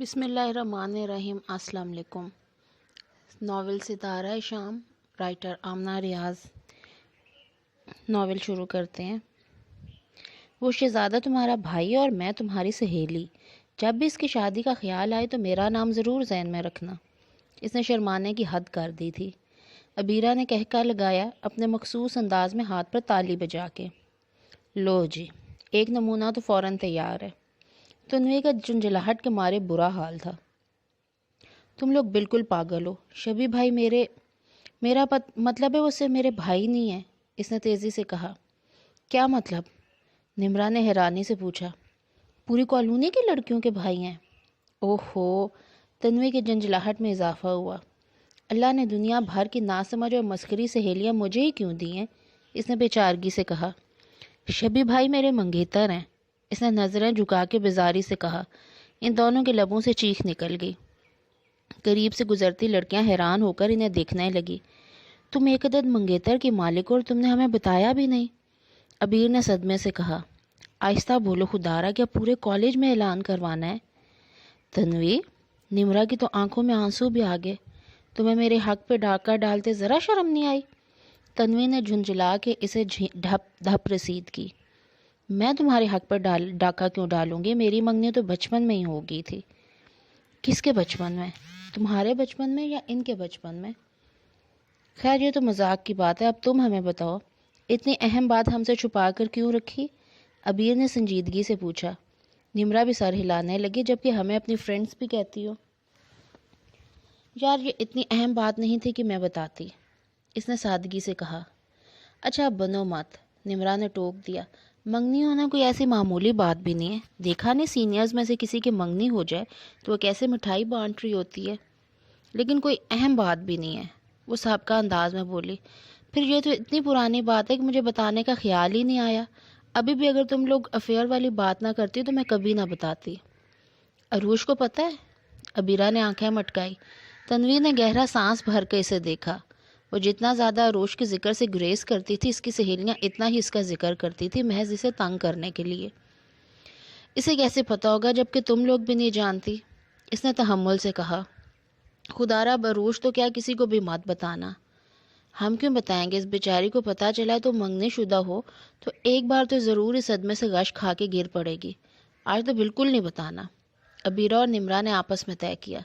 بسم اللہ الرحمن الرحیم۔ السلام علیکم۔ ناول ستارہ شام، رائٹر آمنہ ریاض۔ ناول شروع کرتے ہیں۔ وہ شہزادہ تمہارا بھائی اور میں تمہاری سہیلی، جب بھی اس کی شادی کا خیال آئے تو میرا نام ضرور ذہن میں رکھنا۔ اس نے شرمانے کی حد کر دی تھی۔ عبیرہ نے کہہ کر لگایا، اپنے مخصوص انداز میں ہاتھ پر تالی بجا کے۔ لو جی، ایک نمونہ تو فوراً تیار ہے۔ تنوی کا جھنجھلاہٹ کے مارے برا حال تھا۔ تم لوگ بالکل پاگل ہو۔ شبی بھائی میرا مطلب ہے وہ صرف میرے بھائی نہیں ہیں، اس نے تیزی سے کہا۔ کیا مطلب؟ نمرا نے حیرانی سے پوچھا۔ پوری کالونی کی لڑکیوں کے بھائی ہیں؟ اوہو، تنوی کے جھنجھلاہٹ میں اضافہ ہوا۔ اللہ نے دنیا بھر کی ناسمجھ اور مسخری سہیلیاں مجھے ہی کیوں دی ہیں؟ اس نے بے چارگی سے کہا۔ شبی بھائی میرے منگیتر ہیں، اس نے نظریں جھکا کے بیزاری سے کہا۔ ان دونوں کے لبوں سے چیخ نکل گئی۔ قریب سے گزرتی لڑکیاں حیران ہو کر انہیں دیکھنے لگی۔ تم ایک عدد منگیتر کی مالک اور تم نے ہمیں بتایا بھی نہیں، عبیر نے صدمے سے کہا۔ آہستہ بولو خدارا، کیا پورے کالج میں اعلان کروانا ہے؟ تنوی، نمرا کی تو آنکھوں میں آنسو بھی آ گئے۔ تمہیں میرے حق پہ ڈاکہ ڈالتے ذرا شرم نہیں آئی؟ تنوی نے جھنجھلا کے اسے دھپ رسید کی۔ میں تمہارے حق پر ڈاکہ کیوں ڈالوں گی؟ میری منگنی تو بچپن میں ہی ہو گئی تھی۔ کس کے بچپن میں؟ تمہارے بچپن میں یا ان کے بچپن میں؟ خیر یہ تو مذاق کی بات ہے، اب تم ہمیں بتاؤ، اتنی اہم بات ہم سے چھپا کر کیوں رکھی؟ عبیر نے سنجیدگی سے پوچھا۔ نمرا بھی سر ہلانے لگی، جبکہ ہمیں اپنی فرینڈز بھی کہتی ہو۔ یار یہ اتنی اہم بات نہیں تھی کہ میں بتاتی، اس نے سادگی سے کہا۔ اچھا اب بنو مت، نمرا نے ٹوک دیا۔ منگنی ہونا کوئی ایسی معمولی بات بھی نہیں ہے۔ دیکھا نہیں سینئرز میں سے کسی کی منگنی ہو جائے تو وہ کیسے مٹھائی بانٹ رہی ہوتی ہے؟ لیکن کوئی اہم بات بھی نہیں ہے، وہ سابقہ انداز میں بولی۔ پھر یہ تو اتنی پرانی بات ہے کہ مجھے بتانے کا خیال ہی نہیں آیا۔ ابھی بھی اگر تم لوگ افیئر والی بات نہ کرتی تو میں کبھی نہ بتاتی۔ عروج کو پتہ ہے؟ عبیرہ نے آنکھیں مٹکائی۔ تنویر نے گہرا سانس بھر کے اسے دیکھا۔ وہ جتنا زیادہ عروج کے ذکر سے گریز کرتی تھی، اس کی سہیلیاں اتنا ہی اس کا ذکر کرتی تھی، محض اسے تنگ کرنے کے لیے۔ اسے کیسے پتہ ہوگا جبکہ تم لوگ بھی نہیں جانتی؟ اس نے تحمل سے کہا۔ خدارا عروج تو کیا کسی کو بھی مت بتانا۔ ہم کیوں بتائیں گے؟ اس بیچاری کو پتہ چلا تو منگنی شدہ ہو تو ایک بار تو ضرور اس صدمے سے غش کھا کے گر پڑے گی۔ آج تو بالکل نہیں بتانا، عبیرہ اور نمرا نے آپس میں طے کیا۔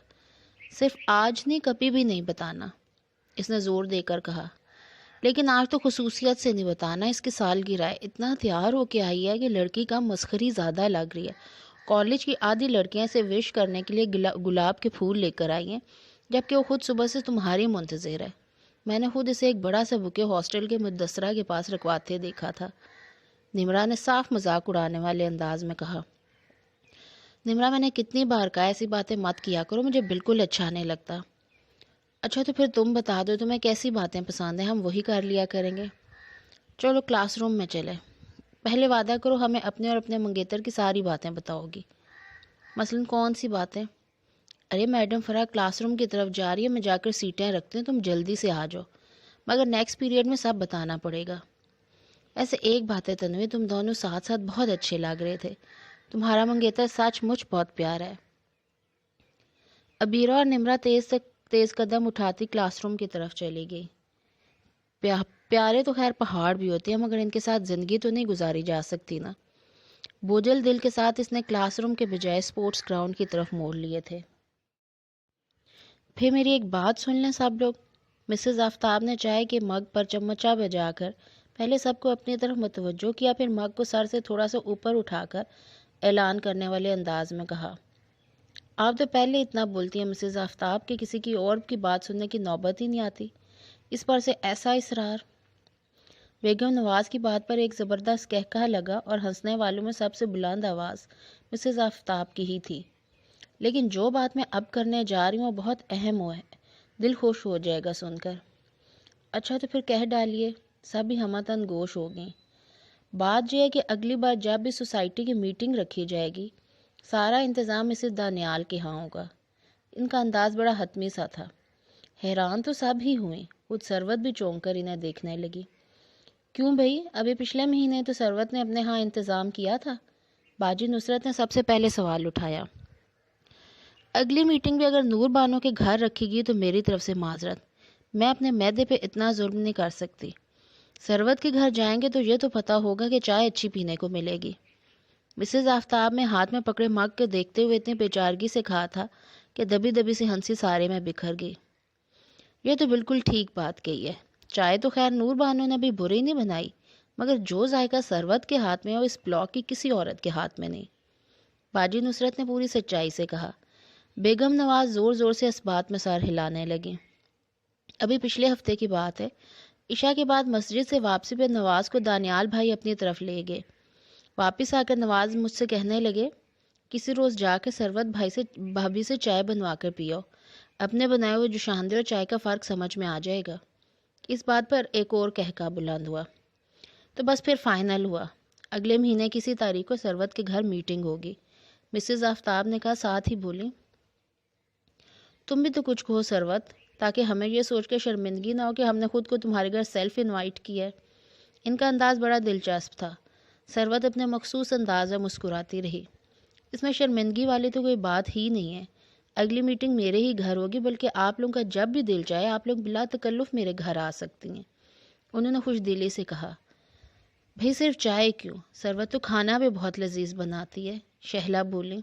صرف آج نہیں، کبھی بھی نہیں بتانا، اس نے زور دے کر کہا۔ لیکن آج تو خصوصیت سے نہیں بتانا، اس کی سالگرہ ہے۔ اتنا تیار ہو کے آئی ہے کہ لڑکی کا مسخری زیادہ لگ رہی ہے۔ کالج کی آدھی لڑکیاں اسے وش کرنے کے لیے گلاب کے پھول لے کر آئی ہیں، جبکہ وہ خود صبح سے تمہاری منتظر ہے۔ میں نے خود اسے ایک بڑا سا بکے ہاسٹل کے مدثرہ کے پاس رکھواتے دیکھا تھا، نمرا نے صاف مذاق اڑانے والے انداز میں کہا۔ نمرا، میں نے کتنی بار کہا ایسی باتیں مت کیا کرو، مجھے بالکل اچھا نہیں لگتا۔ اچھا تو پھر تم بتا دو تمہیں کیسی باتیں پسند ہیں، ہم وہی کر لیا کریں گے۔ چلو کلاس روم میں چلے۔ پہلے وعدہ کرو ہمیں اپنے اور اپنے منگیتر کی ساری باتیں بتاؤ گی۔ مثلاً کون سی باتیں؟ ارے میڈم فرا کلاس روم کی طرف جا رہی ہے، میں جا کر سیٹیں رکھتی ہوں، تم جلدی سے آ جاؤ، مگر نیکسٹ پیریڈ میں سب بتانا پڑے گا۔ ایسے ایک بات ہے تنوی، تم دونوں ساتھ ساتھ بہت اچھے لگ رہے تھے، تمہارا منگیتر سچ مچ بہت پیارا ہے۔ عبیرہ اور نمرا تیز قدم اٹھاتی کلاس روم کی طرف چلی گئی۔ پیارے تو خیر پہاڑ بھی ہوتے ہیں، مگر ان کے ساتھ زندگی تو نہیں گزاری جا سکتی نا۔ بوجھل دل کے ساتھ اس نے کلاس روم کے بجائے سپورٹس گراؤنڈ کی طرف موڑ لیے تھے۔ پھر میری ایک بات سن لیں سب لوگ، مسز آفتاب نے چائے کے مگ پر چمچہ بجا کر پہلے سب کو اپنی طرف متوجہ کیا، پھر مگ کو سر سے تھوڑا سا اوپر اٹھا کر اعلان کرنے والے انداز میں کہا۔ آپ تو پہلے اتنا بولتی ہیں مسز آفتاب کہ کسی کی اور کی بات سننے کی نوبت ہی نہیں آتی، اس پر سے ایسا اصرار۔ بیگم نواز کی بات پر ایک زبردست قہقہہ لگا اور ہنسنے والوں میں سب سے بلند آواز مسز آفتاب کی ہی تھی۔ لیکن جو بات میں اب کرنے جا رہی ہوں وہ بہت اہم ہے، دل خوش ہو جائے گا سن کر۔ اچھا تو پھر کہہ ڈالیے، سب ہی ہمہ گوش ہو گئیں۔ بات یہ ہے کہ اگلی بار جب بھی سوسائٹی کی میٹنگ رکھی جائے گی، سارا انتظام مسز دانیال کے ہاں ہوگا۔ ان کا انداز بڑا حتمی سا تھا۔ حیران تو سب ہی ہوئیں، خود ثروت بھی چونک کر انہیں دیکھنے لگی۔ کیوں بھئی، ابھی پچھلے مہینے تو ثروت نے اپنے ہاں انتظام کیا تھا، باجی نصرت نے سب سے پہلے سوال اٹھایا۔ اگلی میٹنگ بھی اگر نور بانو کے گھر رکھے گی تو میری طرف سے معذرت، میں اپنے معدے پہ اتنا ظلم نہیں کر سکتی۔ ثروت کے گھر جائیں گے تو یہ تو پتہ ہوگا کہ چائے اچھی پینے کو ملے گی۔ مسز آفتاب نے ہاتھ میں پکڑے مگ کے دیکھتے ہوئے اتنی بیچارگی سے کہا تھا کہ دبی دبی سی ہنسی سارے میں بکھر گئی۔ یہ تو بالکل ٹھیک بات کہی ہے، چائے تو خیر نور بانو نے بھی بری نہیں بنائی، مگر جو ذائقہ ثروت کے ہاتھ میں ہے وہ اس بلاک کی کسی عورت کے ہاتھ میں نہیں۔ باجی نصرت نے پوری سچائی سے کہا۔ بیگم نواز زور زور سے اس بات میں سر ہلانے لگی۔ ابھی پچھلے ہفتے کی بات ہے، عشاء کے بعد مسجد سے واپسی پہ نواز کو دانیال بھائی اپنی طرف لے گئے۔ واپس آ کر نواز مجھ سے کہنے لگے، کسی روز جا کے ثروت بھابھی سے چائے بنوا کر پیو، اپنے بنائے ہوئے جوشاندے اور چائے کا فرق سمجھ میں آ جائے گا۔ اس بات پر ایک اور کہکا بلند ہوا۔ تو بس پھر فائنل ہوا، اگلے مہینے کسی تاریخ کو ثروت کے گھر میٹنگ ہوگی۔ مسز آفتاب نے کہا، ساتھ ہی بولی، تم بھی تو کچھ کہو ثروت، تاکہ ہمیں یہ سوچ کے شرمندگی نہ ہو کہ ہم نے خود کو تمہارے گھر سیلف انوائٹ کیا ہے۔ ان کا انداز بڑا دلچسپ تھا۔ ثروت اپنے مخصوص انداز میں مسکراتی رہی۔ اس میں شرمندگی والی تو کوئی بات ہی نہیں ہے، اگلی میٹنگ میرے ہی گھر ہوگی، بلکہ آپ لوگوں کا جب بھی دل چاہے آپ لوگ بلا تکلف میرے گھر آ سکتی ہیں۔ انہوں نے خوش دلی سے کہا۔ بھئی صرف چائے کیوں، ثروت تو کھانا بھی بہت لذیذ بناتی ہے، شہلا بولی۔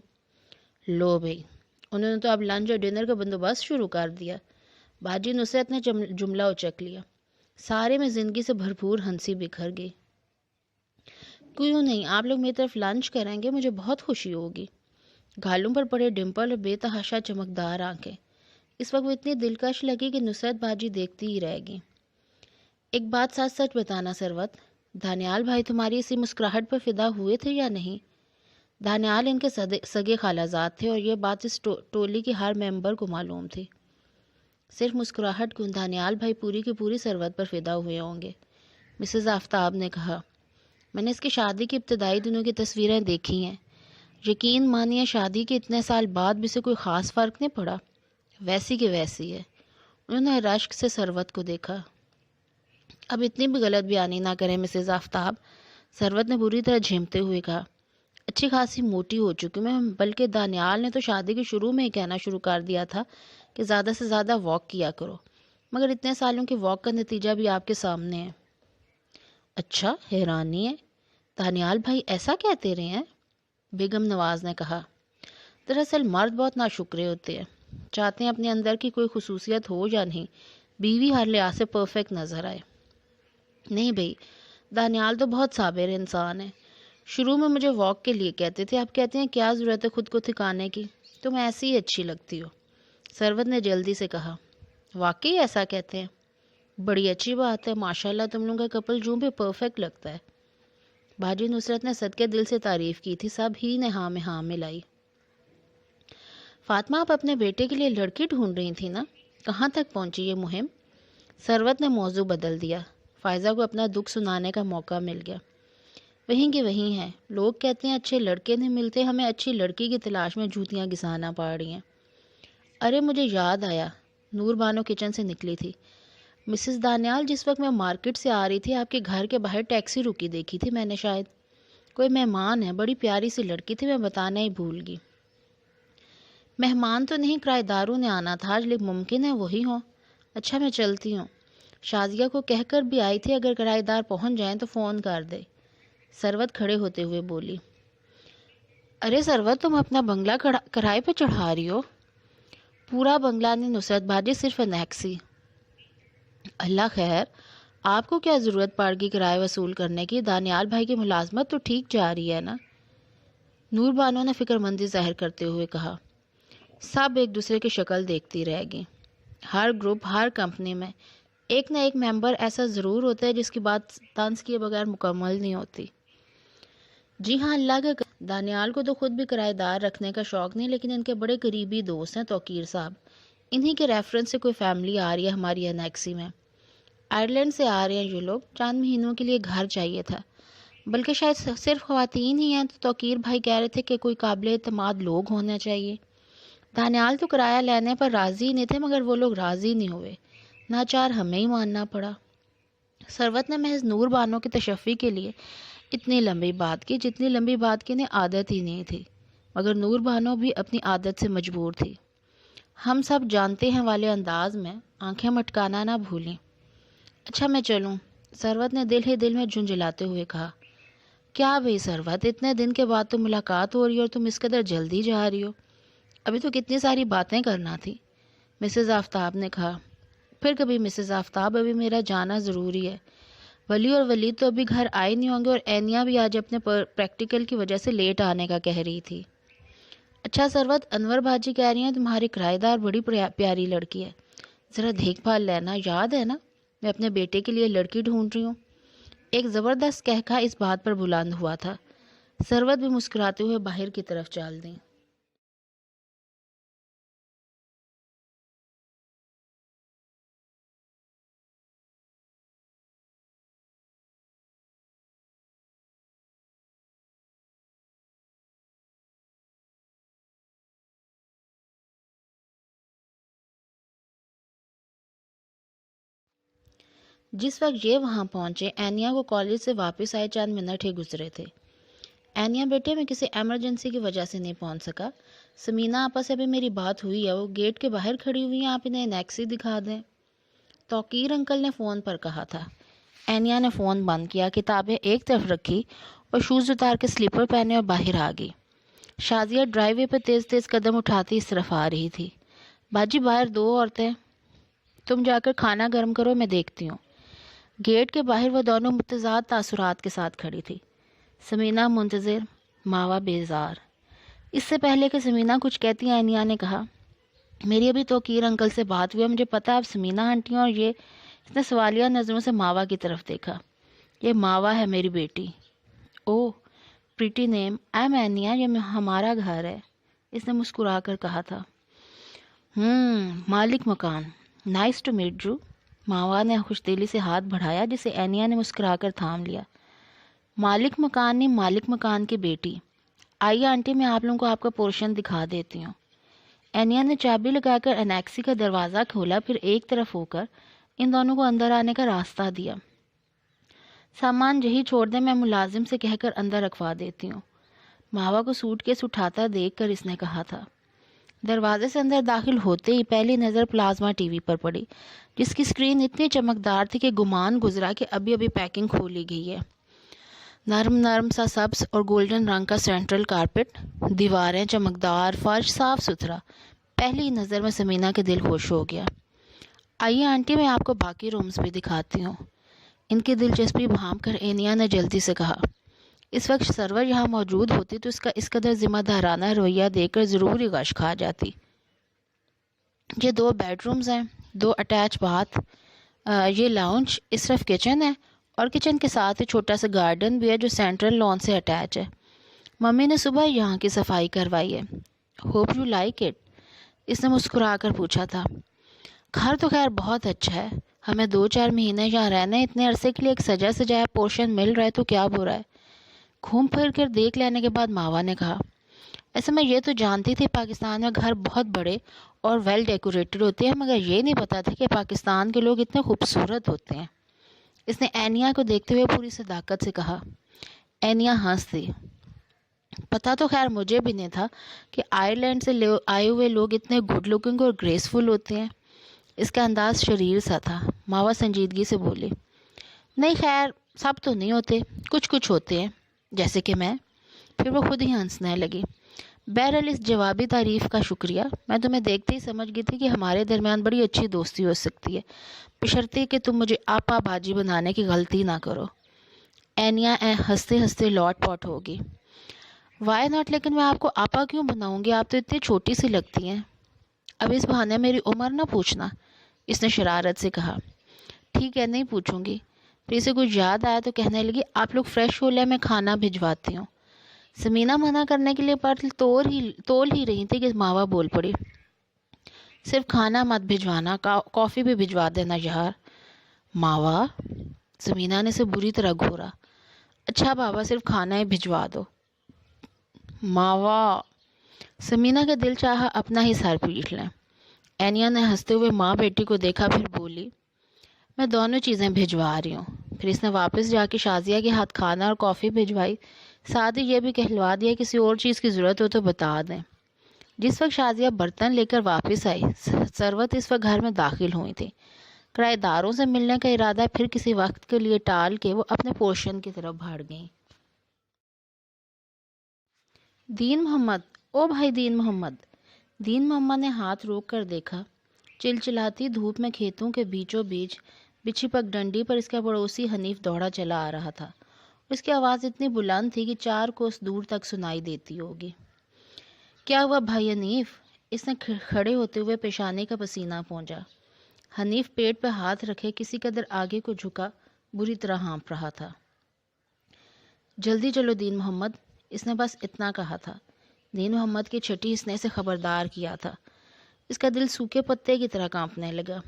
لو بھئی، انہوں نے تو اب لنچ اور ڈنر کا بندوبست شروع کر دیا۔ باجی نصرت نے جملہ اچک لیا۔ سارے میں زندگی سے بھرپور ہنسی بکھر گئی۔ کیوں نہیں، آپ لوگ میری طرف لنچ کریں گے، مجھے بہت خوشی ہوگی۔ گالوں پر پڑے ڈمپل اور بے تحاشا چمکدار آنکھیں اس وقت وہ اتنی دلکش لگی کہ نصرت باجی دیکھتی ہی رہ گئی۔ ایک بات سچ سچ بتانا ثروت، دانیال بھائی تمہاری اسی مسکراہٹ پر فدا ہوئے تھے یا نہیں؟ دانیال ان کے سگے خالہ زاد تھے اور یہ بات اس ٹولی کے ہر ممبر کو معلوم تھی۔ صرف مسکراہٹ کیوں، دانیال بھائی پوری کی پوری ثروت پر فدا ہوئے ہوں گے، مسز آفتاب نے کہا۔ میں نے اس کی شادی کی ابتدائی دنوں کی تصویریں دیکھی ہیں، یقین مانیے شادی کے اتنے سال بعد بھی سے کوئی خاص فرق نہیں پڑا، ویسی کہ ویسی ہے۔ انہوں نے رشک سے ثروت کو دیکھا۔ اب اتنی بھی غلط بیانی نہ کریں مسز آفتاب، ثروت نے بری طرح جھیمتے ہوئے کہا۔ اچھی خاصی موٹی ہو چکی میں، بلکہ دانیال نے تو شادی کے شروع میں ہی کہنا شروع کر دیا تھا کہ زیادہ سے زیادہ واک کیا کرو، مگر اتنے سالوں کے واک کا نتیجہ بھی آپ کے سامنے ہے۔ اچھا، حیرانی ہے، دانیال بھائی ایسا کہتے رہے ہیں؟ بیگم نواز نے کہا۔ دراصل مرد بہت ناشکرے ہوتے ہیں، چاہتے ہیں اپنے اندر کی کوئی خصوصیت ہو یا نہیں، بیوی ہر لحاظ سے پرفیکٹ نظر آئے۔ نہیں بھئی، دانیال تو بہت صابر انسان ہے، شروع میں مجھے واک کے لیے کہتے تھے، اب کہتے ہیں کیا ضرورت ہے خود کو تھکانے کی، تم ایسی ہی اچھی لگتی ہو۔ ثروت نے جلدی سے کہا۔ واقعی ایسا کہتے ہیں؟ بڑی اچھی بات ہے، ماشاءاللہ تم لوگوں کا کپل جوں بھی پرفیکٹ لگتا ہے۔ باجی نصرت نے صدقے دل سے تعریف کی تھی، سب ہی نے ہاں میں ہاں ملائی۔ فاطمہ، آپ اپنے بیٹے کے لیے لڑکی ڈھونڈ رہی تھی نا، کہاں تک پہنچی یہ مہم؟ ثروت نے موضوع بدل دیا۔ فائزہ کو اپنا دکھ سنانے کا موقع مل گیا۔ وہیں کے وہیں ہیں، لوگ کہتے ہیں اچھے لڑکے نہیں ملتے، ہمیں اچھی لڑکی کی تلاش میں جوتیاں گھسانا پڑ رہی ہیں۔ ارے مجھے یاد آیا، نور بانو کچن سے نکلی تھی۔ مسز دانیال، جس وقت میں مارکیٹ سے آ رہی تھی آپ کے گھر کے باہر ٹیکسی رکی دیکھی تھی میں نے، شاید کوئی مہمان ہے، بڑی پیاری سی لڑکی تھی، میں بتانا ہی بھول گئی۔ مہمان تو نہیں، کرایہ داروں نے آنا تھا آج، لیکن ممکن ہے وہی ہوں۔ اچھا میں چلتی ہوں، شازیہ کو کہہ کر بھی آئی تھی اگر کرایہ دار پہنچ جائیں تو فون کر دے۔ ثروت کھڑے ہوتے ہوئے بولی۔ ارے ثروت، تم اپنا بنگلہ کرائے پہ چڑھا رہی ہو؟ پورا بنگلہ نہیں نصرت باجی، صرف انیکسی۔ اللہ خیر، آپ کو کیا ضرورت پڑ گئی کرایہ وصول کرنے کی؟ دانیال بھائی کی ملازمت تو ٹھیک جا رہی ہے نا؟ نور بانو نے فکر مندی ظاہر کرتے ہوئے کہا۔ سب ایک دوسرے کی شکل دیکھتی رہ گئی۔ ہر گروپ، ہر کمپنی میں ایک نہ ایک ممبر ایسا ضرور ہوتا ہے جس کی بات طنز کیے بغیر مکمل نہیں ہوتی۔ جی ہاں، اللہ کا دانیال کو تو خود بھی کرایہ دار رکھنے کا شوق نہیں، لیکن ان کے بڑے قریبی دوست ہیں توقیر صاحب، انہی کے ریفرنس سے کوئی فیملی آ رہی ہے ہماری انیکسی میں۔ آئرلینڈ سے آ رہے ہیں یہ لوگ، چند مہینوں کے لیے گھر چاہیے تھا، بلکہ شاید صرف خواتین ہی ہیں، تو توقیر بھائی کہہ رہے تھے کہ کوئی قابل اعتماد لوگ ہونا چاہیے۔ دانیال تو کرایہ لینے پر راضی نہیں تھے، مگر وہ لوگ راضی نہیں ہوئے، ناچار ہمیں ہی ماننا پڑا۔ ثروت نے محض نور بانو کی تشفی کے لیے اتنی لمبی بات کی، جتنی لمبی بات کی انہیں عادت ہی نہیں تھی، مگر نور بانو بھی اپنی عادت سے مجبور تھی۔ ہم سب جانتے ہیں والے انداز میں آنکھیں مٹکانا نہ بھولیں۔ اچھا میں چلوں، ثروت نے دل ہی دل میں جھنجھلاتے ہوئے کہا۔ کیا بھئی ثروت، اتنے دن کے بعد تو ملاقات ہو رہی ہے اور تم اس قدر جلدی جا رہی ہو؟ ابھی تو کتنی ساری باتیں کرنا تھی، مسز آفتاب نے کہا۔ پھر کبھی مسز آفتاب، ابھی میرا جانا ضروری ہے۔ ولی اور ولید تو ابھی گھر آئے نہیں ہوں گے اور اینیا بھی آج اپنے پریکٹیکل کی وجہ سے لیٹ آنے کا کہہ رہی تھی۔ اچھا ثروت، انور بھاجی کہہ رہی ہیں تمہاری کرایہ دار بڑی پیاری لڑکی ہے، ذرا دیکھ بھال لینا، یاد ہے نا میں اپنے بیٹے کے لیے لڑکی ڈھونڈ رہی ہوں۔ ایک زبردست کہکا اس بات پر بلند ہوا تھا۔ ثروت بھی مسکراتے ہوئے باہر کی طرف چال دیں۔ جس وقت یہ وہاں پہنچے، اینیا کو کالج سے واپس آئے چند منٹ ہی گزرے تھے۔ اینیا بیٹے، میں کسی ایمرجنسی کی وجہ سے نہیں پہنچ سکا۔ سمینہ آپا سے ابھی میری بات ہوئی ہے، وہ گیٹ کے باہر کھڑی ہوئی ہیں، آپ انہیں نیکسی دکھا دیں۔ توقیر انکل نے فون پر کہا تھا۔ اینیا نے فون بند کیا، کتابیں ایک طرف رکھی اور شوز اتار کے سلیپر پہنے اور باہر آ گئی۔ شازیہ ڈرائی وے پہ تیز تیز قدم اٹھاتی اس طرف آ رہی تھی۔ باجی باہر دو عورتیں، تم جا کر کھانا گرم کرو، میں دیکھتی ہوں۔ گیٹ کے باہر وہ دونوں متضاد تاثرات کے ساتھ کھڑی تھی، سمینہ منتظر، ماوا بیزار۔ اس سے پہلے کہ سمینہ کچھ کہتی، اینیا نے کہا، میری ابھی توقیر انکل سے بات ہوئی ہے، مجھے پتا ہے آپ سمینہ آنٹی ہیں۔ اور یہ اس نے سوالیہ نظروں سے ماوا کی طرف دیکھا۔ یہ ماوا ہے، میری بیٹی۔ او پریٹی نیم، آئی ایم اینیا، یہ ہمارا گھر ہے، اس نے مسکرا کر کہا تھا۔ مالک مکان، نائس ٹو میٹ یو۔ ماوا نے خوش دلی سے ہاتھ بڑھایا جسے اینیا نے مسکرا کر تھام لیا۔ مالک مکان نہیں، مالک مکان کی بیٹی۔ آئیے آنٹی، میں آپ لوگوں کو آپ کا پورشن دکھا دیتی ہوں۔ اینیا نے چابی لگا کر انیکسی کا دروازہ کھولا، پھر ایک طرف ہو کر ان دونوں کو اندر آنے کا راستہ دیا۔ سامان یہی چھوڑ دیں، میں ملازم سے کہہ کر اندر رکھوا دیتی ہوں۔ ماوا کو سوٹ کیس اٹھاتا دیکھ کر اس نے کہا تھا۔ دروازے سے اندر داخل ہوتے ہی پہلی نظر پلازما ٹی وی پر پڑی، جس کی سکرین اتنی چمکدار تھی کہ گمان گزرا کہ ابھی ابھی پیکنگ کھولی گئی ہے۔ نرم نرم سا سبز اور گولڈن رنگ کا سینٹرل کارپٹ، دیواریں چمکدار، فرش صاف ستھرا۔ پہلی نظر میں سمینہ کے دل خوش ہو گیا۔ آئیے آنٹی، میں آپ کو باقی رومز بھی دکھاتی ہوں۔ ان کی دلچسپی بھانپ کر اینیا نے جلدی سے کہا۔ اس وقت سرور یہاں موجود ہوتی تو اس کا اس قدر ذمہ دارانہ رویہ دیکھ کر ضرور ہی غش کھا جاتی۔ یہ 2 بیڈ رومز ہیں، 2 اٹیچ باتھ، یہ لاؤنج، اس طرف کچن ہے اور کچن کے ساتھ چھوٹا سا گارڈن بھی ہے جو سینٹرل لان سے اٹیچ ہے۔ ممی نے صبح یہاں کی صفائی کروائی ہے۔ ہوپ یو لائک اٹ، اس نے مسکرا کر پوچھا تھا۔ گھر تو خیر بہت اچھا ہے، ہمیں 2-4 مہینے یہاں رہنے، اتنے عرصے کے لیے ایک سجا سجایا پورشن مل رہا ہے تو کیا برا ہے۔ گھوم پھر کر دیکھ لینے کے بعد ماوا نے کہا، ایسے میں یہ تو جانتی تھی پاکستان میں گھر بہت بڑے اور ویل ڈیکوریٹڈ ہوتے ہیں، مگر یہ نہیں پتا تھا کہ پاکستان کے لوگ اتنے خوبصورت ہوتے ہیں۔ اس نے اینیا کو دیکھتے ہوئے پوری صداقت سے کہا۔ اینیا ہنس دی۔ پتا تو خیر مجھے بھی نہیں تھا کہ آئرلینڈ سے آئے ہوئے لوگ اتنے گڈ لکنگ اور گریسفل ہوتے ہیں۔ اس کا انداز شریر سا تھا۔ ماوا سنجیدگی سے بولی، نہیں خیر سب تو نہیں ہوتے، کچھ کچھ ہوتے ہیں، جیسے کہ میں۔ پھر وہ خود ہی ہنسنے لگی۔ بہرحال اس جوابی تعریف کا شکریہ، میں تمہیں دیکھتے ہی سمجھ گئی تھی کہ ہمارے درمیان بڑی اچھی دوستی ہو سکتی ہے، بشرطے کہ تم مجھے آپا باجی بنانے کی غلطی نہ کرو۔ اینیا ہنستے ہنستے لوٹ پوٹ ہوگی۔ وائی ناٹ، لیکن میں آپ کو آپا کیوں بناؤں گی، آپ تو اتنی چھوٹی سی لگتی ہیں۔ اب اس بہانے میری عمر نہ پوچھنا، اس نے شرارت سے کہا۔ ٹھیک ہے نہیں پوچھوں گی۔ پھر اسے کچھ یاد آیا تو کہنے لگی، آپ لوگ فریش ہو لیں، میں کھانا بھجواتی ہوں۔ سمینہ منع کرنے کے لیے پر تول ہی رہی تھی کہ ماوا بول پڑی، صرف کھانا مت بھجوانا، کافی بھی بھجوا دینا یار۔ ماوا، سمینہ نے اسے بری طرح گھورا۔ اچھا بابا، صرف کھانا ہی بھجوا دو۔ ماوا، سمینہ کے دل چاہا اپنا ہی سر پیٹ لیں۔ اینیا نے ہنستے ہوئے ماں بیٹی کو دیکھا، پھر بولی، میں دونوں چیزیں بھجوا رہی ہوں۔ پھر اس نے واپس جا کے شازیہ کے ہاتھ کھانا اور کافی بھجوائی۔ ساتھ ہی یہ بھی کہلوا دیا کسی اور چیز کی ضرورت ہو تو بتا دیں۔ جس وقت شازیہ برتن لے کر واپس آئی، ثروت اس وقت گھر میں داخل ہوئی تھی۔ کرایہ داروں سے ملنے کا ارادہ پھر کسی وقت کے لیے ٹال کے وہ اپنے پورشن کی طرف بھاگ گئیں۔ دین محمد، او بھائی دین محمد! دین محمد نے ہاتھ روک کر دیکھا۔ چلچلاتی دھوپ میں کھیتوں کے بیچوں بیچ بچھی پگڈنڈی پر اس کا پڑوسی حنیف دوڑا چلا آ رہا تھا۔ اس کی آواز اتنی بلند تھی کہ 4 کوس دور تک سنائی دیتی ہوگی۔ کیا ہوا بھائی حنیف؟ اس نے کھڑے ہوتے ہوئے پیشانی کا پسینہ پونچھا۔ حنیف پیٹ پہ ہاتھ رکھے کسی قدر آگے کو جھکا بری طرح ہانپ رہا تھا۔ جلدی چلو دین محمد، اس نے بس اتنا کہا تھا۔ دین محمد کی چھٹی اس نے اسے خبردار کیا تھا۔ اس کا دل سوکھے پتے کی طرح کانپنے لگا۔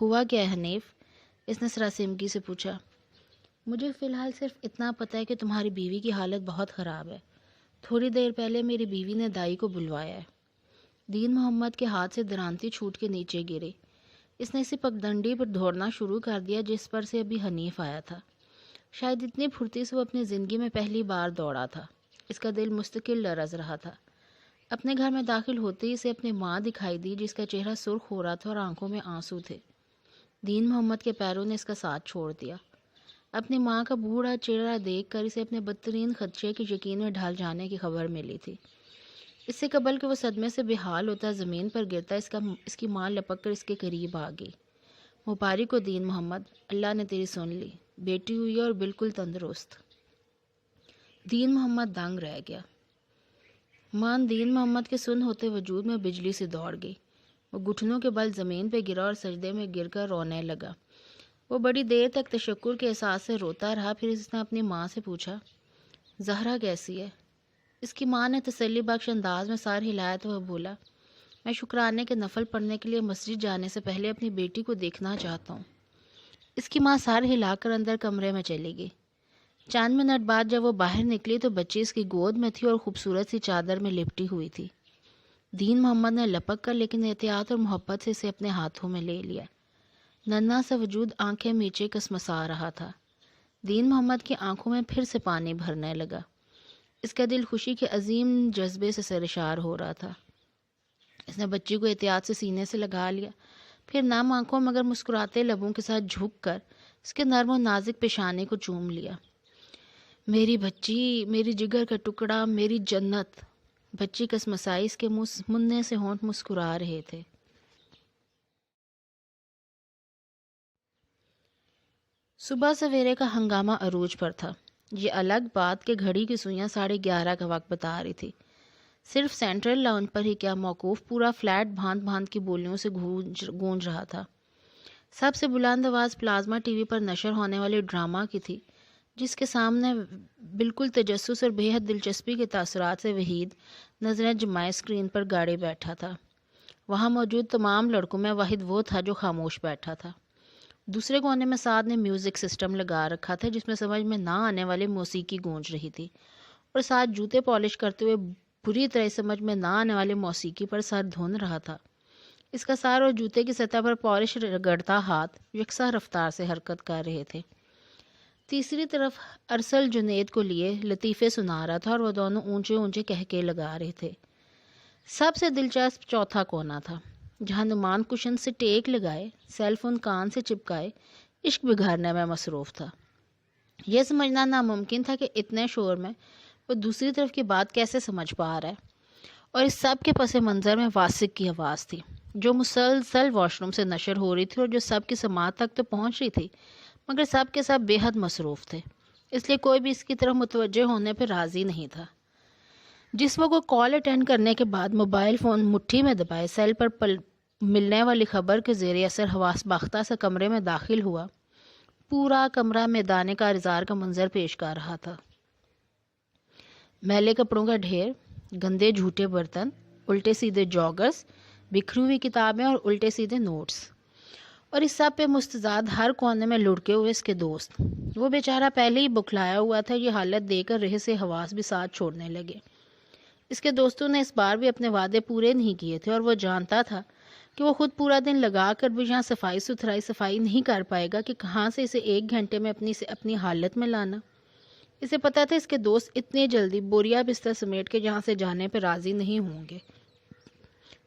ہوا کیا ہے حنیف؟ اس نے سراسیمگی سے پوچھا۔ مجھے فی الحال صرف اتنا پتہ ہے کہ تمہاری بیوی کی حالت بہت خراب ہے۔ تھوڑی دیر پہلے میری بیوی نے دائی کو بلوایا ہے۔ دین محمد کے ہاتھ سے درانتی چھوٹ کے نیچے گری۔ اس نے اسی پگڈنڈی پر دوڑنا شروع کر دیا جس پر سے ابھی حنیف آیا تھا۔ شاید اتنی پھرتی سے وہ اپنی زندگی میں پہلی بار دوڑا تھا۔ اس کا دل مستقل لرز رہا تھا۔ اپنے گھر میں داخل ہوتے ہی اسے اپنی ماں دکھائی دی جس کا چہرہ سرخ ہو رہا تھا اور آنکھوں میں آنسو تھے۔ دین محمد کے پیروں نے اس کا ساتھ چھوڑ دیا۔ اپنی ماں کا بوڑھا چہرہ دیکھ کر اسے اپنے بدترین خدشے کے یقین میں ڈھل جانے کی خبر ملی تھی۔ اس سے قبل کہ وہ صدمے سے بحال ہوتا زمین پر گرتا، اس کی ماں لپک کر اس کے قریب آ گئی۔ مبارک ہو دین محمد، اللہ نے تیری سن لی، بیٹی ہوئی ہے اور بالکل تندرست۔ دین محمد دنگ رہ گیا۔ ماں دین محمد کے سن ہوتے وجود میں بجلی سے دوڑ گئی۔ وہ گھٹنوں کے بل زمین پہ گرا اور سجدے میں گر کر رونے لگا۔ وہ بڑی دیر تک تشکر کے احساس سے روتا رہا، پھر اس نے اپنی ماں سے پوچھا، زہرا کیسی ہے؟ اس کی ماں نے تسلی بخش انداز میں سر ہلایا تو وہ بولا، میں شکرانے کے نفل پڑھنے کے لیے مسجد جانے سے پہلے اپنی بیٹی کو دیکھنا چاہتا ہوں۔ اس کی ماں سر ہلا کر اندر کمرے میں چلی گئی۔ چند منٹ بعد جب وہ باہر نکلی تو بچی اس کی گود میں تھی اور خوبصورت سی چادر میں لپٹی ہوئی تھی۔ دین محمد نے لپک کر لیکن احتیاط اور محبت سے اسے اپنے ہاتھوں میں لے لیا۔ ننھا سا وجود آنکھیں میچے کسمسا رہا تھا۔ دین محمد کی آنکھوں میں پھر سے پانی بھرنے لگا۔ اس کا دل خوشی کے عظیم جذبے سے سرشار ہو رہا تھا۔ اس نے بچی کو احتیاط سے سینے سے لگا لیا، پھر نم آنکھوں مگر مسکراتے لبوں کے ساتھ جھک کر اس کے نرم و نازک پیشانے کو چوم لیا۔ میری بچی، میری جگر کا ٹکڑا، میری جنت! بچی کسمسائی، اس کے منہ سے ہونٹ مسکرا رہے تھے۔ صبح سویرے کا ہنگامہ عروج پر تھا۔ یہ الگ بات کہ گھڑی کی سوئیاں 11:30 کا وقت بتا رہی تھی۔ صرف سینٹرل لاؤنج پر ہی کیا موقوف پورا فلیٹ بھانت بھانت کی بولیوں سے گونج رہا تھا۔ سب سے بلند آواز پلازما ٹی وی پر نشر ہونے والے ڈرامہ کی تھی، جس کے سامنے بالکل تجسس اور بے حد دلچسپی کے تاثرات سے وحید نظریں جمائے اسکرین پر گاڑے بیٹھا تھا۔ وہاں موجود تمام لڑکوں میں واحد وہ تھا جو خاموش بیٹھا تھا۔ دوسرے کونے میں سعد نے میوزک سسٹم لگا رکھا تھا جس میں سمجھ میں نہ آنے والی موسیقی گونج رہی تھی، اور سعد جوتے پالش کرتے ہوئے بری طرح سمجھ میں نہ آنے والی موسیقی پر سر دھن رہا تھا۔ اس کا سر اور جوتے کی سطح پر پالش رگڑتا ہاتھ یکساں رفتار سے حرکت کر رہے تھے۔ تیسری طرف ارسل جنید کو لیے لطیفے سنا رہا تھا اور وہ دونوں اونچے اونچے کہکے لگا رہے تھے۔ سب سے دلچسپ چوتھا کونا تھا، جہاں نعمان کشن سے ٹیک لگائے، سیل فون کان سے چپکائے، عشق بگھارنے میں مصروف تھا۔ یہ سمجھنا ناممکن تھا کہ اتنے شور میں وہ دوسری طرف کی بات کیسے سمجھ پا رہا ہے، اور اس سب کے پس منظر میں واسق کی آواز تھی جو مسلسل واش روم سے نشر ہو رہی تھی اور جو سب کی سماعت تک تو پہنچ رہی تھی، مگر سب کے سب بے حد مصروف تھے، اس لیے کوئی بھی اس کی طرف متوجہ ہونے پہ راضی نہیں تھا۔ جس وقت وہ کال اٹینڈ کرنے کے بعد موبائل فون مٹھی میں دبائے سیل پر ملنے والی خبر کے زیر اثر حواس باختہ سے کمرے میں داخل ہوا، پورا کمرہ میدان کارزار کا منظر پیش کر رہا تھا۔ میلے کپڑوں کا ڈھیر، گندے جھوٹے برتن، الٹے سیدھے جاگرز، بکھری ہوئی کتابیں اور الٹے سیدھے نوٹس، اور اس سب پہ مستزاد ہر کونے میں لڑکے ہوئے اس کے دوست۔ وہ بیچارہ پہلے ہی بکھلایا ہوا تھا، یہ حالت دیکھ کر رہ سے حواس بھی ساتھ چھوڑنے لگے۔ اس کے دوستوں نے اس بار بھی اپنے وعدے پورے نہیں کیے تھے، اور وہ جانتا تھا کہ وہ خود پورا دن لگا کر بھی یہاں صفائی نہیں کر پائے گا کہ کہاں سے اسے 1 گھنٹے میں اپنی حالت میں لانا۔ اسے پتا تھا اس کے دوست اتنی جلدی بوریا بستر سمیٹ کے جہاں سے جانے پہ راضی نہیں ہوں گے۔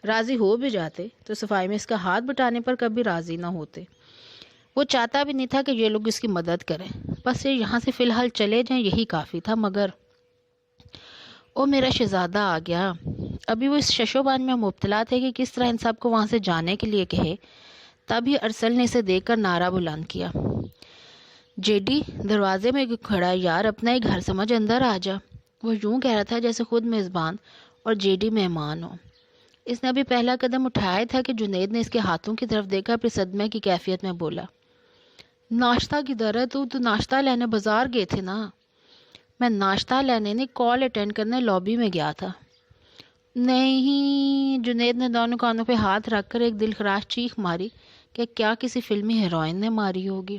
راضی ہو بھی جاتے تو صفائی میں اس کا ہاتھ بٹانے پر کبھی راضی نہ ہوتے۔ وہ چاہتا بھی نہیں تھا کہ یہ لوگ اس کی مدد کریں، بس یہ یہاں سے فی الحال چلے جائیں یہی کافی تھا۔ مگر او میرا شہزادہ آ گیا۔ ابھی وہ اس ششوبان میں مبتلا تھے کہ کس طرح ان سب کو وہاں سے جانے کے لیے کہے، تبھی ارسل نے اسے دیکھ کر نعرہ بلند کیا، جیڈی دروازے میں کھڑا یار، اپنا ہی گھر سمجھ، اندر آ جا۔ وہ یوں کہہ رہا تھا جیسے خود میزبان اور جیڈی مہمان ہو۔ اس نے ابھی پہلا قدم اٹھایا تھا کہ جنید نے اس کے ہاتھوں کی طرف دیکھا، پھر صدمے کی کیفیت میں بولا، ناشتہ کدھر ہے؟ تو ناشتہ لینے بازار گئے تھے نا؟ میں ناشتہ لینے نہیں، کال اٹینڈ کرنے لابی میں گیا تھا۔ نہیں، جنید نے دونوں کانوں پہ ہاتھ رکھ کر ایک دلخراش چیخ ماری کہ کیا کسی فلمی ہیروئن نے ماری ہوگی۔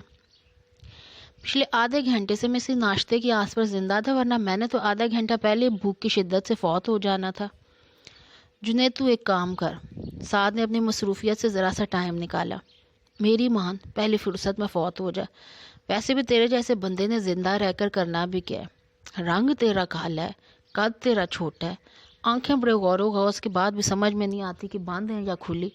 پچھلے آدھے گھنٹے سے میں اسی ناشتے کی آس پر زندہ تھا، ورنہ میں نے تو آدھا گھنٹہ پہلے بھوک کی شدت سے فوت ہو جانا تھا۔ جنید تو ایک کام کر، سعد نے اپنی مصروفیت سے ذرا سا ٹائم نکالا، میری مان پہلی فرصت میں فوت ہو جا۔ ویسے بھی تیرے جیسے بندے نے زندہ رہ کر کرنا بھی کیا ہے؟ رنگ تیرا کالا ہے، قد تیرا چھوٹا ہے، آنکھیں بڑے غور و غوص کے بعد بھی سمجھ میں نہیں آتی کہ بند ہیں یا کھلی،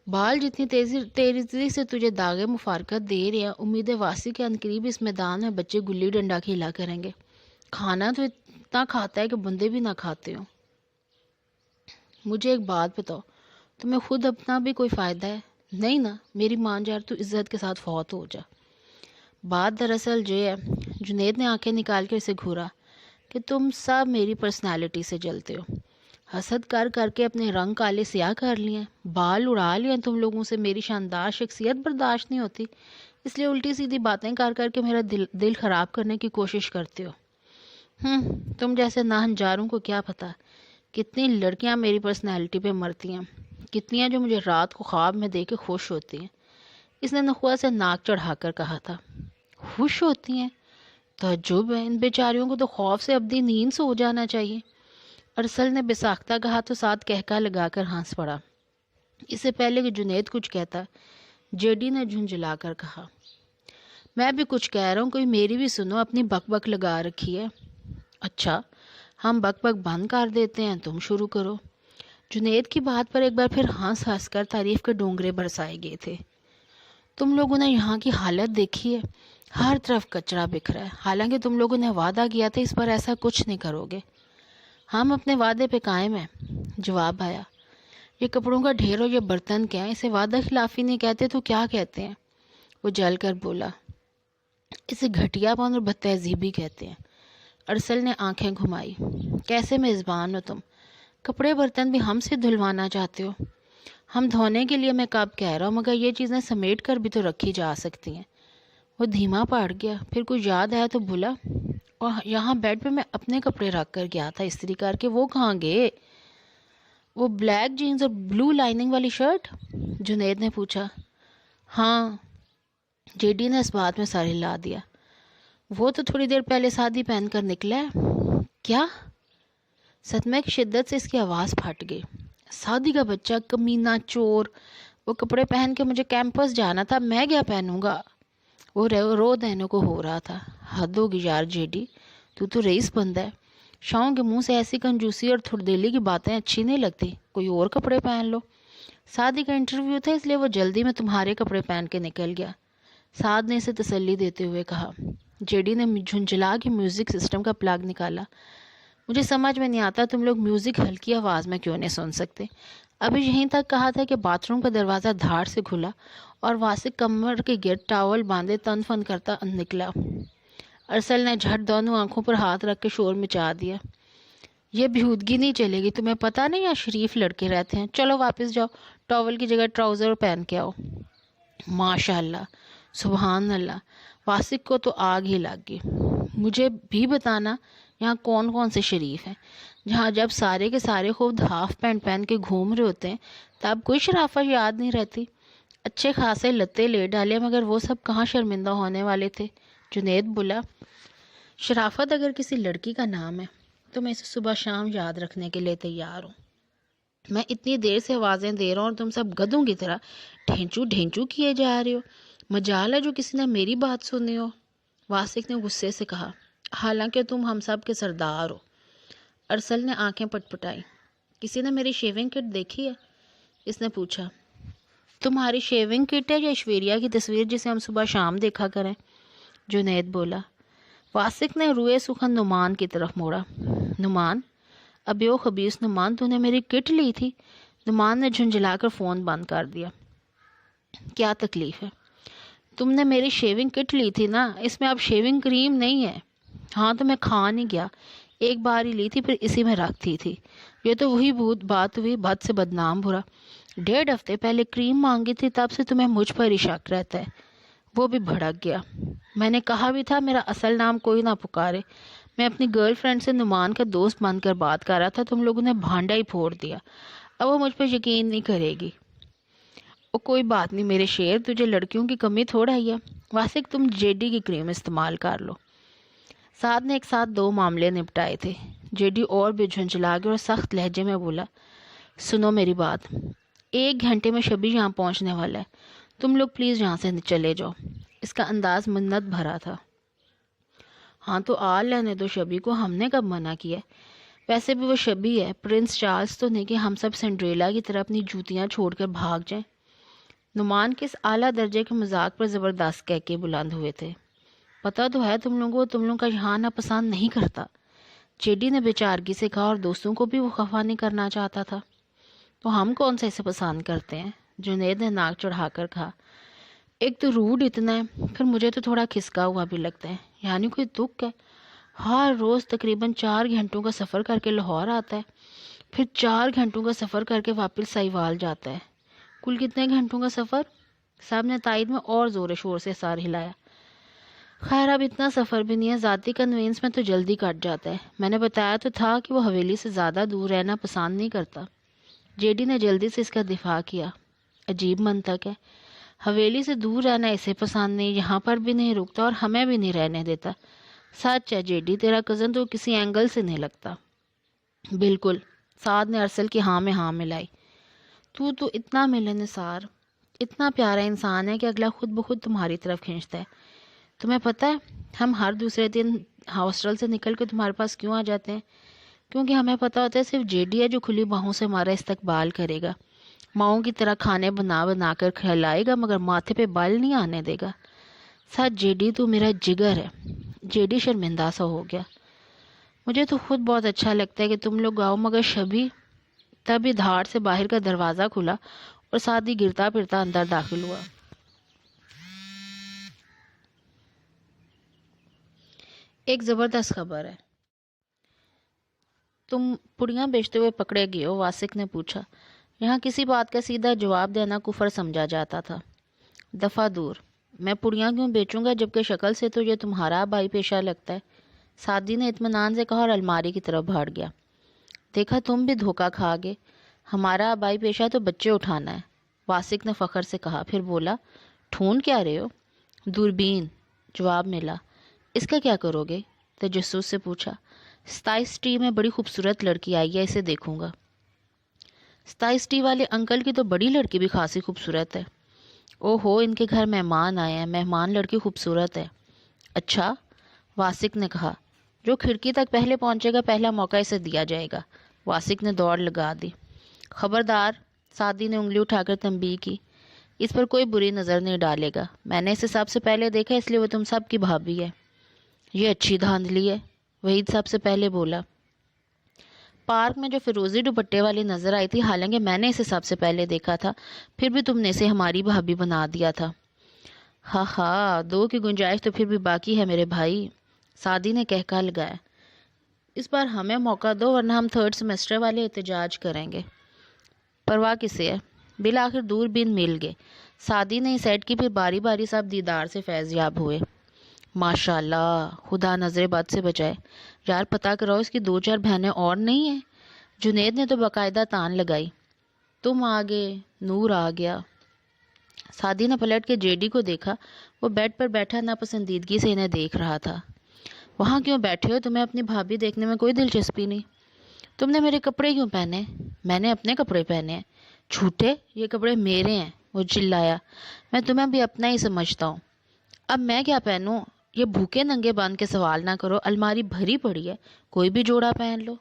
بال جتنی تیزی سے تجھے داغے مفارقت دے رہے ہیں، امید واسی کے عنقریب اس میدان میں بچے گلی ڈنڈا کھیلا کریں گے۔ کھانا تو اتنا کھاتا ہے کہ بندے بھی نہ کھاتے ہوں۔ مجھے ایک بات بتاؤ، تمہیں خود اپنا بھی کوئی فائدہ ہے؟ نہیں نا؟ میری مان جا، تو عزت کے ساتھ فوت ہو جا۔ بات دراصل یہ ہے، جنید نے آنکھیں نکال کے اسے گھورا، کہ تم سب میری پرسنالٹی سے جلتے ہو، حسد کر کر کے اپنے رنگ کالے سیاہ کر لیے، بال اڑا لیے، تم لوگوں سے میری شاندار شخصیت برداشت نہیں ہوتی، اس لیے الٹی سیدھی باتیں کر کر کے میرا دل خراب کرنے کی کوشش کرتے ہو۔ تم جیسے ناہنجاروں کو کیا پتا کتنی لڑکیاں میری پرسنالٹی پہ مرتی ہیں، کتنیاں جو مجھے رات کو خواب میں دیکھ کے خوش ہوتی ہیں۔ اس نے نخوا سے ناک چڑھا کر کہا تھا۔ خوش ہوتی ہیں؟ تعجب ہے، ان بیچاریوں کو تو خوف سے ابدی نیند سو جانا چاہیے۔ ارسل نے بے ساختہ کہا تو ساتھ کہکا لگا کر ہنس پڑا۔ اس سے پہلے کہ جنید کچھ کہتا، جیڈی نے جھنجھلا کر کہا، میں بھی کچھ کہہ رہا ہوں، کوئی میری بھی سنو، اپنی بک بک لگا رکھی ہے۔ اچھا، ہم بک بک بند کر دیتے ہیں، تم شروع کرو۔ جنید کی بات پر ایک بار پھر ہنس ہنس کر تعریف کے ڈونگرے برسائے گئے تھے۔ تم لوگوں نے یہاں کی حالت دیکھی ہے، ہر طرف کچرا بکھرا ہے، حالانکہ تم لوگوں نے وعدہ کیا تھا اس پر ایسا کچھ نہیں کرو گے۔ ہم اپنے وعدے پہ قائم ہیں، جواب آیا۔ یہ کپڑوں کا ڈھیر اور یہ برتن کیا ہیں؟ اسے وعدہ خلافی نہیں کہتے تو کیا کہتے ہیں؟ وہ جل کر بولا، اسے گھٹیا پن اور بدتہذیبی کہتے ہیں۔ ارسل نے آنکھیں گھمائی، کیسے میزبان ہو تم؟ کپڑے برتن بھی ہم سے دھلوانا چاہتے ہو؟ ہم دھونے کے لیے میں کب کہہ رہا ہوں، مگر یہ چیزیں سمیٹ کر بھی تو رکھی جا سکتی ہیں۔ وہ دھیما پڑ گیا، پھر کچھ یاد آیا تو بولا، اور یہاں بیڈ پہ میں اپنے کپڑے رکھ کر گیا تھا استری کر کے، وہ کہاں گئے؟ وہ بلیک جینز اور بلو لائننگ والی شرٹ؟ جنید نے پوچھا۔ ہاں، جیڈی نے اس بات میں سر ہلا دیا، وہ تو تھوڑی دیر پہلے سادی پہن کر نکلا ہے۔ کیا؟ صدمے کی شدت سے اس کی آواز پھٹ گئی۔ سادی کا بچہ، کمینہ، چور، وہ کپڑے پہن کے مجھے کیمپس جانا تھا، میں کیا پہنوں گا؟ وہ رو دینوں کو ہو رہا تھا۔ حد ہوگی یار جیڈی، تو رئیس بندہ ہے، شاہوں کے منہ سے ایسی کنجوسی اور تھردیلی کی باتیں اچھی نہیں لگتی، کوئی اور کپڑے پہن لو۔ سادی کا انٹرویو تھا، اس لیے وہ جلدی میں تمہارے کپڑے پہن کے نکل گیا، سعد نے اسے تسلی دیتے ہوئے کہا۔ جیڈی نے جھنجھلا کے میوزک سسٹم کا پلگ نکالا۔ مجھے سمجھ میں نہیں آتا تم لوگ میوزک ہلکی آواز میں کیوں نہیں سن سکتے؟ ابھی یہیں تک کہا تھا کہ باتھ روم کا دروازہ دھاڑ سے کھلا اور واسق کمر کے گرد ٹاول باندھے تن فن کرتا نکلا۔ ارسل نے جھٹ دونوں آنکھوں پر ہاتھ رکھ کے شور مچا دیا۔ یہ بہودگی نہیں چلے گی، تمہیں پتہ نہیں یہاں شریف لڑکے رہتے ہیں، چلو واپس جاؤ، ٹاول کی جگہ ٹراؤزر پہن کے آؤ۔ ماشاء اللہ، سبحان اللہ، واسق کو تو آگ ہی لگ گئی۔ مجھے بھی بتانا یہاں کون کون سے شریف ہیں، جہاں جب سارے کے سارے خود ہاف پینٹ پہن کے گھوم رہے ہوتے ہیں تب کوئی شرافت یاد نہیں رہتی۔ اچھے خاصے لتے لے ڈالے، مگر وہ سب کہاں شرمندہ ہونے والے تھے۔ جنید بولا، شرافت اگر کسی لڑکی کا نام ہے تو میں اسے صبح شام یاد رکھنے کے لیے تیار ہوں۔ میں اتنی دیر سے آوازیں دے رہا ہوں اور تم سب گدھوں کی طرح ڈھینچو ڈھینچو کیے جا رہے ہو، مجال ہے جو کسی نے میری بات سنی ہو۔ واسق نے غصے سے کہا، حالانکہ تم ہم سب کے سردار ہو۔ ارسل نے آنکھیں پٹپٹائی۔ کسی نے میری شیونگ کٹ دیکھی ہے؟ اس نے پوچھا۔ تمہاری شیونگ کٹ ہے یا ایشوریا کی تصویر جسے ہم صبح شام دیکھا کریں؟ جنید بولا۔ واسق نے روئے سخن نعمان کی طرف موڑا۔ نعمان؟ ابیو خبیث نعمان، تو نے میری کٹ لی تھی؟ نعمان نے جھنجھلا کر فون بند کر دیا۔ کیا تکلیف ہے؟ تم نے میری شیونگ کٹ لی تھی نا، اس میں اب شیونگ کریم نہیں ہے۔ ہاں تو میں کھا نہیں گیا، ایک بار ہی لی تھی پھر اسی میں رکھتی تھی۔ یہ تو وہی بات ہوئی، بد سے بدنام برا۔ 1.5 ہفتے پہلے کریم مانگی تھی، تب سے تمہیں مجھ پر ہی شک رہتا ہے۔ وہ بھی بھڑک گیا۔ میں نے کہا بھی تھا میرا اصل نام کوئی نہ پکارے، میں اپنی گرل فرینڈ سے نعمان کا دوست بن کر بات کر رہا تھا، تم لوگوں نے بھانڈا ہی پھوڑ دیا۔ اب وہ مجھ پر یقین نہیں کرے گی۔ او کوئی بات نہیں میرے شیر، تجھے لڑکیوں کی کمی تھوڑا ہی ہے۔ واسق تم JD کی کریم استعمال کر لو۔ سعد نے ایک ساتھ 2 معاملے نپٹائے تھے۔ JD اور بھی جھنجھلا گیا اور سخت لہجے میں بولا، سنو میری بات، 1 گھنٹے میں شبی یہاں پہنچنے والا ہے، تم لوگ پلیز یہاں سے چلے جاؤ۔ اس کا انداز منت بھرا تھا۔ ہاں تو آ لینے دو شبی کو، ہم نے کب منع کیا ہے؟ ویسے بھی وہ شبی ہے، پرنس چارلز تو نہیں کہ ہم سب سنڈریلا کی طرح اپنی جوتیاں چھوڑ کر بھاگ جائیں۔ نعمان کے اس اعلیٰ درجے کے مذاق پر زبردست کہہ کے بلند ہوئے تھے۔ پتہ تو ہے تم لوگوں کا یہاں نہ پسند نہیں کرتا۔ JD نے بیچارگی سے کہا، اور دوستوں کو بھی وہ خفا نہیں کرنا چاہتا تھا۔ تو ہم کون سے اسے پسند کرتے ہیں؟ جنید نے ناک چڑھا کر کہا۔ ایک تو روڈ اتنا ہے، پھر مجھے تو تھوڑا کھسکا ہوا بھی لگتا ہے، یعنی کوئی دکھ ہے۔ ہر روز تقریباً 4 گھنٹوں کا سفر کر کے لاہور آتا ہے، پھر 4 گھنٹوں کا سفر کر کے واپس سائیوال جاتا ہے۔ کل کتنے گھنٹوں کا سفر؟ صاحب نے تائید میں اور زور شور سے سار ہلایا۔ خیر اب اتنا سفر بھی نہیں ہے، ذاتی کنوینس میں تو جلدی کٹ جاتا ہے۔ میں نے بتایا تو تھا کہ وہ حویلی سے زیادہ دور رہنا پسند نہیں کرتا۔ JD نے جلدی سے اس کا دفاع کیا۔ عجیب منطق ہے، حویلی سے دور رہنا اسے پسند نہیں، یہاں پر بھی نہیں رکتا اور ہمیں بھی نہیں رہنے دیتا۔ سچ ہے JD، تیرا کزن تو کسی اینگل سے نہیں لگتا۔ بالکل، سعد نے ارسل کی ہاں میں ہاں ملائی۔ تو اتنا ملنسار، اتنا پیارا انسان ہے کہ اگلا خود بخود تمہاری طرف کھینچتا ہے۔ تمہیں پتہ ہے ہم ہر دوسرے دن ہاسٹل سے نکل کے تمہارے پاس کیوں آ جاتے ہیں؟ کیونکہ ہمیں پتہ ہوتا ہے صرف JD ہے جو کھلی باہوں سے ہمارا استقبال کرے گا، ماؤں کی طرح کھانے بنا بنا کر کھلائے گا، مگر ماتھے پہ بال نہیں آنے دے گا۔ سچ JD تو میرا جگر ہے۔ JD شرمندہ سا ہو گیا۔ مجھے تو خود بہت اچھا لگتا ہے کہ تم لوگ آؤ، مگر شبی؟ تبھی دھاڑ سے باہر کا دروازہ کھلا اور سعد ہی گرتا پھرتا اندر داخل ہوا۔ ایک زبردست خبر ہے، تم پڑیاں بیچتے ہوئے پکڑے گئے ہو؟ واسق نے پوچھا۔ یہاں کسی بات کا سیدھا جواب دینا کفر سمجھا جاتا تھا۔ دفعہ دور، میں پڑیاں کیوں بیچوں گا جبکہ شکل سے تو یہ تمہارا آبائی پیشہ لگتا ہے، سعدی نے اطمینان سے کہا اور الماری کی طرف بھاگ گیا۔ دیکھا تم بھی دھوکہ کھا گئے، ہمارا آبائی پیشہ تو بچے اٹھانا ہے، واسق نے فخر سے کہا، پھر بولا، ڈھونڈ کیا رہے ہو؟ دوربین، جواب ملا۔ اس کا کیا کرو گے؟ تجسس سے پوچھا۔ 27 میں بڑی خوبصورت لڑکی آئی ہے، اسے دیکھوں گا۔ 27 والے انکل کی تو بڑی لڑکی بھی خاصی خوبصورت ہے۔ او ہو، ان کے گھر مہمان آئے ہیں، مہمان لڑکی خوبصورت ہے۔ اچھا، واسق نے کہا، جو کھڑکی تک پہلے پہنچے گا پہلا موقع اسے دیا جائے گا۔ واسق نے دوڑ لگا دی۔ خبردار، سعدی نے انگلی اٹھا کر تنبیہ کی، اس پر کوئی بری نظر نہیں ڈالے گا، میں نے اسے سب سے پہلے دیکھا اس لیے وہ تم سب کی بھابھی ہے۔ یہ اچھی دھاندلی ہے، وحید سب سے پہلے بولا۔ پارک میں جو فیروزی دوپٹے والی نظر آئی تھی، حالانکہ میں نے اسے سب سے پہلے دیکھا تھا، پھر بھی تم نے اسے ہماری بھابھی بنا دیا تھا۔ ہاں ہاں، 2 کی گنجائش تو پھر بھی باقی ہے میرے بھائی، سعدی نے کہکا لگایا۔ اس بار ہمیں موقع دو ورنہ ہم 3rd سیمسٹر والے احتجاج کریں گے۔ پرواہ کسے ہے؟ بالآخر دوربین مل گئے۔ سعدی نے سیٹ کی، پھر باری باری سب دیدار سے فیض یاب ہوئے۔ ماشاءاللہ، خدا نظر بد سے بچائے۔ یار پتہ کراؤ اس کی 2-4 بہنیں اور نہیں ہیں؟ جنید نے تو باقاعدہ تان لگائی۔ تم آگے، نور آ گیا۔ سعدی نے پلٹ کے JD کو دیکھا، وہ بیڈ پر بیٹھا ناپسندیدگی سے انہیں دیکھ رہا تھا۔ وہاں کیوں بیٹھے ہو؟ تمہیں اپنی بھابھی دیکھنے میں کوئی دلچسپی نہیں؟ تم نے میرے کپڑے کیوں پہنے؟ میں نے اپنے کپڑے پہنے ہیں۔ جھوٹے، یہ کپڑے میرے ہیں، وہ چلایا۔ میں تمہیں بھی اپنا ہی سمجھتا ہوں۔ اب میں کیا پہنوں؟ یہ بھوکے ننگے بن کے سوال نہ کرو، الماری بھری پڑی ہے، کوئی بھی جوڑا پہن لو۔